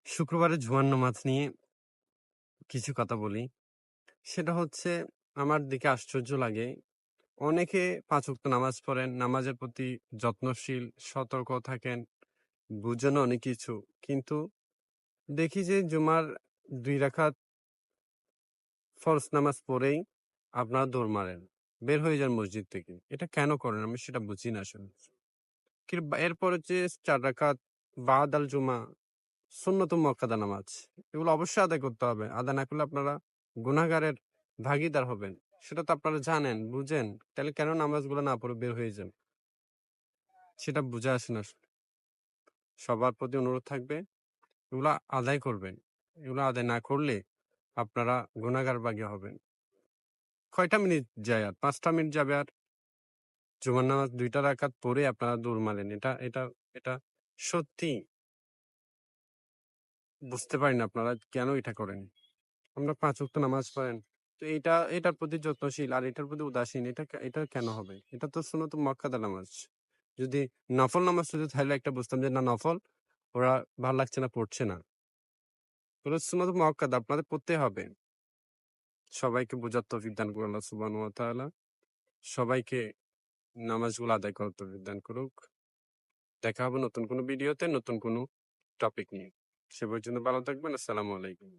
শুক্রবারে জুমার নামাজ নিয়ে কিছু কথা বলি। সেটা হচ্ছে আমার দিকে আশ্চর্য লাগে। অনেকে ৫ ওয়াক্ত নামাজ পড়েন, নামাজের প্রতি যত্নশীল, সতর্ক থাকেন, বুঝেন অনেক কিছু। কিন্তু দেখি যে জুমার ২ রাকাত ফরজ নামাজ পড়েই আপনারা দৌড় মারেন। বের হয়ে যান মসজিদ থেকে। এটা কেন করেন? আমি সেটা বুঝি না আসলে। এরপরে যে ৪ রাকাত বাদ আল জুমা সুন্নত মুআক্কাদা নামাজ। এগুলো অবশ্যই আদায় করতে হবে। আদায় না করলে আপনারা গুনাহগারের ভাগীদার হবেন। সেটা তো আপনারা জানেন, বুঝেন। তাহলে কেন নামাজগুলো না পড়ে বের হয়ে যান? সেটা বুঝে আসে না আসলে। সবার প্রতি অনুরোধ থাকবে, এগুলা আদায় করবেন। এগুলো আদায় না করলে আপনারা গুনাহগার ভাগী হবেন। কয়টা মিনিট যায় আর? ৫ টা মিনিট যাবে আর জুমার নামাজ ২ টা রাকাত পড়ে আপনারা দৌড় মারেন। এটা সত্যি বুঝতে পারি না আপনারা কেন এটা করেন? আমরা ৫ ওয়াক্ত নামাজ পড়েন। তো এটার প্রতি যত্নশীল আর এটার প্রতি উদাসীন। এটা কেন হবে? এটা তো সুন্নত মুআক্কাদা নামাজ। যদি নফল নামাজ হতো তাহলে একটা বুঝতাম যে না নফল ওরা ভাল লাগছে না, পড়ছে না। ওগুলো সুন্নত মুআক্কাদা আপনাদের পড়তে হবে। সবাইকে বোঝার তৌফিক দান করুন আল্লাহ সুবহানাহু ওয়া তাআলা। সবাইকে নামাজগুলো আদায় করার তৌফিক দান করুক। দেখা হবে নতুন কোনো ভিডিওতে, নতুন কোনো টপিক নিয়ে। সে পর্যন্ত ভালো থাকবেন। আসসালামু আলাইকুম।